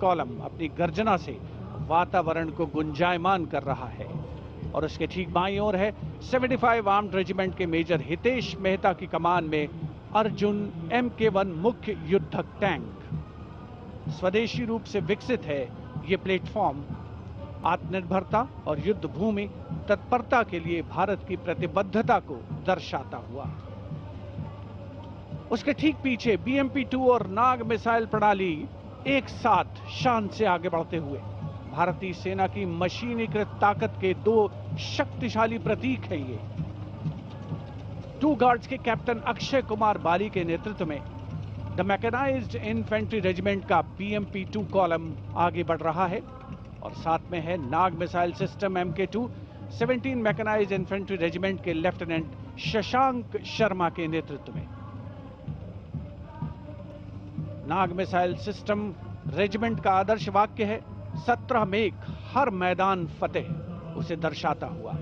Column अपनी गर्जना से वातावरण को गुंजायमान कर रहा है और उसके ठीक बाईं ओर है 75 आर्म्ड रेजिमेंट के मेजर हितेश मेहता की कमान में अर्जुन MK1 मुख्य युद्धक टैंक। स्वदेशी रूप से विकसित है ये प्लेटफॉर्म आत्मनिर्भरता और युद्ध भूमि तत्परता के लिए भारत की प्रतिबद्धता को दर्शाता हुआ। उसके ठीक पीछे BMP-2 और नाग मिसाइल प्रणाली एक साथ शान से आगे बढ़ते हुए भारतीय सेना की मशीनीकृत ताकत के दो शक्तिशाली प्रतीक हैं ये। टू गार्ड्स के कैप्टन अक्षय कुमार बाली के नेतृत्व में द मैकेनाइज्ड इन्फेंट्री रेजिमेंट का BMP-2 कॉलम आगे बढ़ रहा है और साथ में है Nag missile system MK2 17 mechanised infantry regiment के लेफ्टिनेंट शशांक शर्मा के नेतृत्व में। नाग मिसाइल सिस्टम रेजिमेंट का आदर्श वाक्य है 17 मेघ हर मैदान फतेह, उसे दर्शाता हुआ।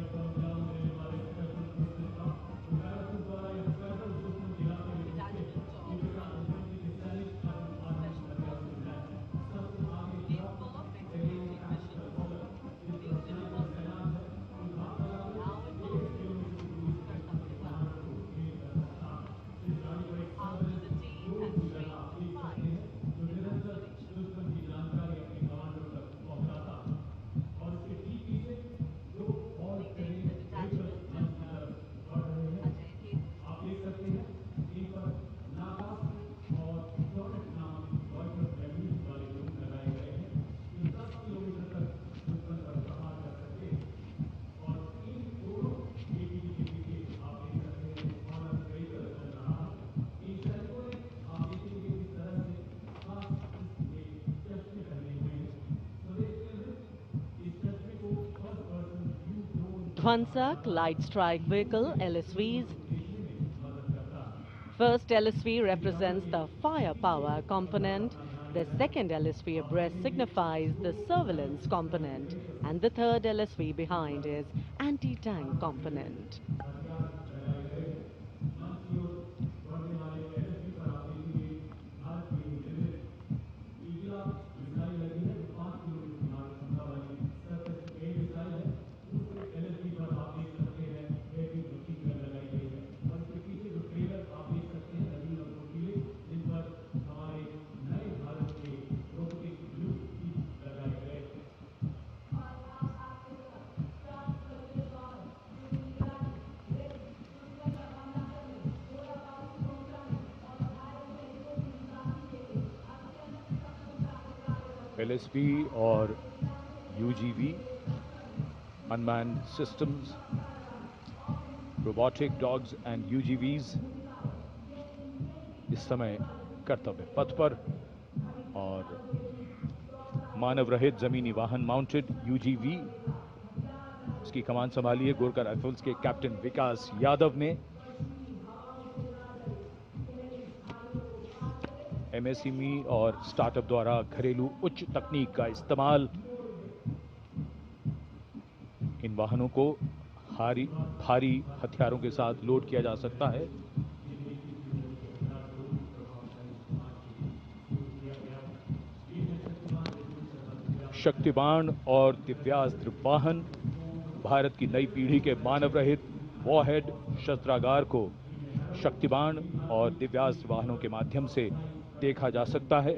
Dwansak Light Strike Vehicle LSVs. First LSV represents the firepower component, the second LSV abreast signifies the surveillance component, and the third LSV behind is anti-tank component. LSV और UGV, Unmanned Systems, Robotic Dogs and UGVs इस समय कर्तव्य पथ पर और मानव रहित जमीनी वाहन माउंटेड UGV इसकी कमान संभाली है गोरखा राइफल्स के कैप्टन विकास यादव ने। MSME और स्टार्टअप द्वारा घरेलू उच्च तकनीक का इस्तेमाल इन वाहनों को भारी हथियारों के साथ लोड किया जा सकता है। शक्तिबाण और दिव्यास्त्र वाहन भारत की नई पीढ़ी के मानव रहित वॉरहेड शस्त्रागार को शक्तिबाण और दिव्यास्त्र वाहनों के माध्यम से देखा जा सकता है।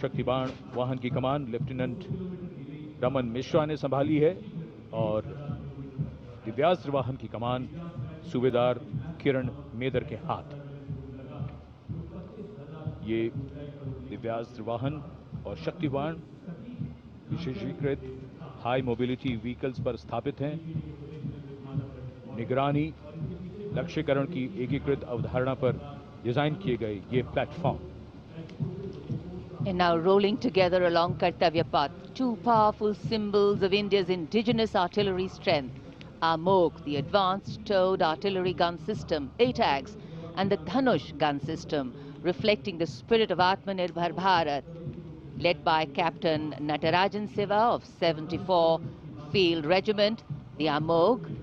शक्तिबाण वाहन की कमान लेफ्टिनेंट रमन मिश्रा ने संभाली है और दिव्यास्त्र वाहन की कमान सूबेदार किरण मेदर के हाथ। ये दिव्यास्त्र वाहन और शक्तिबाण विशेषीकृत हाई मोबिलिटी व्हीकल्स पर स्थापित हैं। निगरानी लक्ष्यकरण की एकीकृत अवधारणा पर डिजाइन किए गए ये platform. And now rolling together along Kartavya Path, two powerful symbols of India's indigenous artillery strength are MOG, the Advanced Towed Artillery Gun System, ATAGS, and the Dhanush gun system, reflecting the spirit of Atmanirbhar Bharat, led by Captain Natarajan Siva of 74 Field Regiment. The AMOG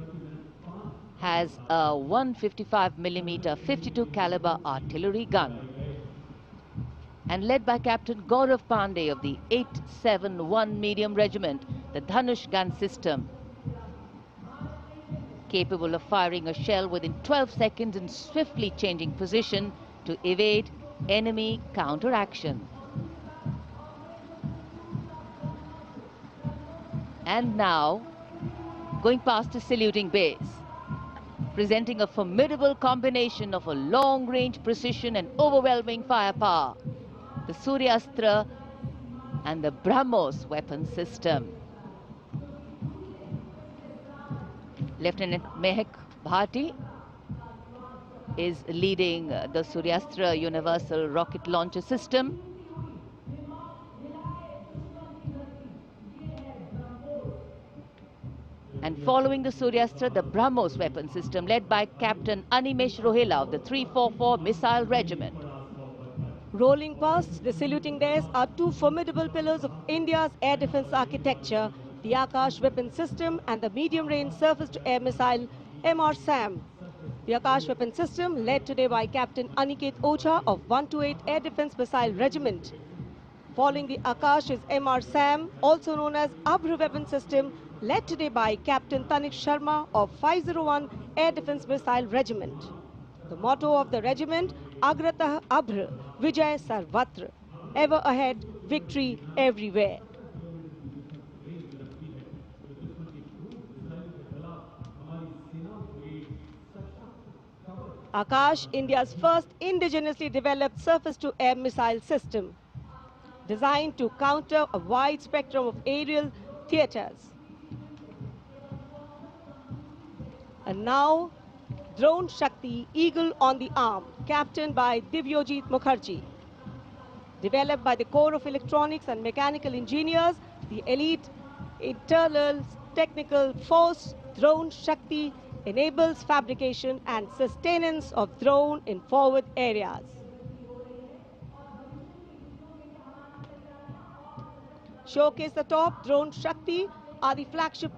has a 155mm 52 caliber artillery gun. and led by Captain Gaurav Pandey of the 871 Medium Regiment, the Dhanush gun system, capable of firing a shell within 12 seconds and swiftly changing position to evade enemy counteraction. And now, going past the saluting base, presenting a formidable combination of a long-range precision and overwhelming firepower, the Suryastra and the BrahMos weapon system. Lieutenant Mehak Bhati is leading the Suryastra Universal Rocket Launcher System. And following the Suryastra, the BrahMos weapon system led by Captain Animesh Rohela of the 344 Missile Regiment. Rolling past the saluting days are two formidable pillars of India's air defense architecture, the Akash weapon system and the medium-range surface-to-air missile MRSAM. The Akash weapon system led today by Captain Aniket Ocha of 128 Air Defense Missile Regiment. Following the Akash is MRSAM, also known as Abhr weapon system, led today by Captain Tanik Sharma of 501 Air Defense Missile Regiment. The motto of the regiment, Agratah Abhr, Vijay Sarvatra, ever ahead, victory everywhere. Akash, India's first indigenously developed surface-to-air missile system, designed to counter a wide spectrum of aerial theaters. And now, Drone Shakti Eagle on the arm, captained by Divyojit Mukherjee. Developed by the Corps of Electronics and Mechanical Engineers, the elite internal technical force, Drone Shakti, enables fabrication and sustenance of drone in forward areas. Showcased atop Drone Shakti are the flagship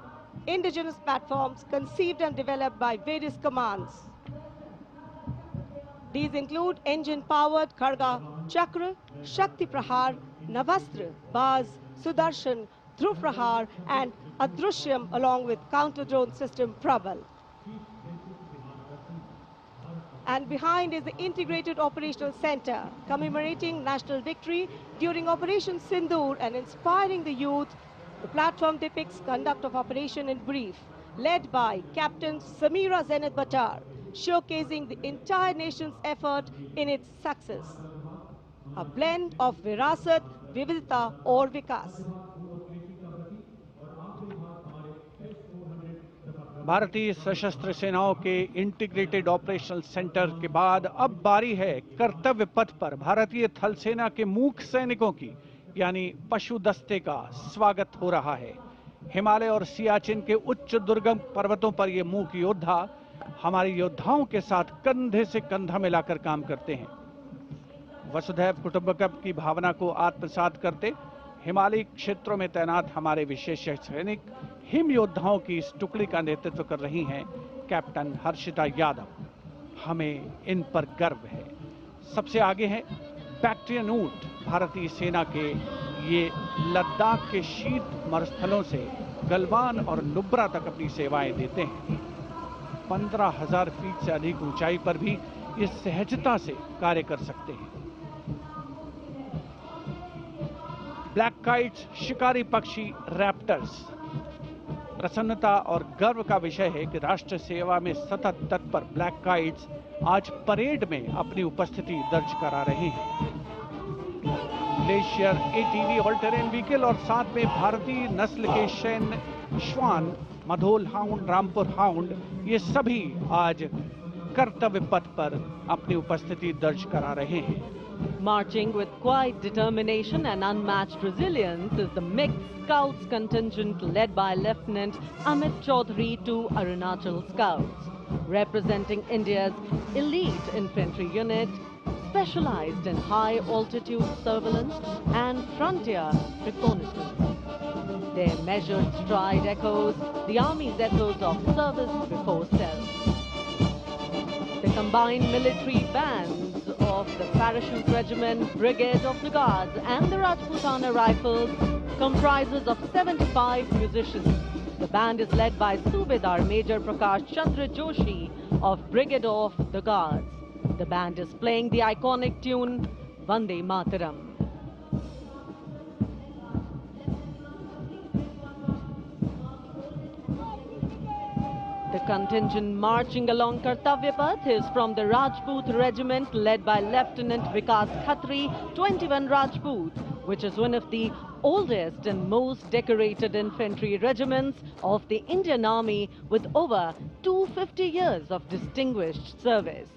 indigenous platforms conceived and developed by various commands. These include engine-powered Kharga Chakra, Shakti Prahar, Navastra, Baz, Sudarshan, Dhruv Prahar and Adrushyam, along with counter-drone system Prabal. And behind is the Integrated Operational Center, commemorating national victory during Operation Sindoor and inspiring the youth. The platform depicts conduct of operation in brief, led by Captain Samira Zenat Batar, showcasing the entire nation's effort in its success. A blend of Virasat, Vividita or Vikas. भारतीय सशस्त्र सेनाओं के integrated operational centre के बाद अब बारी है कर्तव्य पथ पर भारतीय थल सेना के मूक सैनिकों की, यानी पशु दस्ते का स्वागत हो रहा है। हिमालय और सियाचिन के उच्च दुर्गम पर्वतों पर ये मूक योद्धा हमारे योद्धाओं के साथ कंधे से कंधा मिलाकर काम करते हैं। वसुधैव कुटुंबकम की भावना को आत्मसात करते हिमालयी क्षेत्रों में तैनात हमारे विशेष सैनिक हिम योद्धाओं की इस टुकड़ी का नेतृत्व कर रही हैं कैप्टन हर्षिता यादव। हमें इन पर गर्व है। सबसे आगे हैं बैक्ट्रियन ऊंट, भारतीय सेना के ये लद्दाख के शीत मरुस्थलों से गलवान और नुब्रा तक अपनी सेवाएं देते हैं। 15,000 फीट से अधिक ऊंचाई पर भी ये सहजता से कार्य कर सकते हैं। ब्लैक काइट्स, शिकारी पक्षी रैप्टर्स। प्रसन्नता और गर्व का विषय है कि राष्ट्र सेवा में सतत तत्पर ब्लैक काइट्स आज परेड में अपनी उपस्थिति दर्ज करा रहे हैं। Glacier ATV all terrain vehicle और साथ में भारतीय नस्ल के शैन श्वान, मधोल हाउंड, रामपुर हाउंड, ये सभी आज कर्तव्य पथ पर अपनी उपस्थिति दर्ज करा रहे हैं। Marching with quiet determination and unmatched resilience is the mixed Scouts contingent led by Lieutenant Amit Chaudhary to Arunachal Scouts, representing India's elite infantry unit, specialized in high-altitude surveillance and frontier reconnaissance. Their measured stride echoes the Army's ethos of service before self. The combined military bands of the Parachute Regiment, Brigade of the Guards and the Rajputana Rifles comprises of 75 musicians. The band is led by Subedar Major Prakash Chandra Joshi of Brigade of the Guards. The band is playing the iconic tune Vande Mataram. The contingent marching along Kartavya Path is from the Rajput Regiment led by Lieutenant Vikas Khatri, 21 Rajput, which is one of the oldest and most decorated infantry regiments of the Indian Army with over 250 years of distinguished service.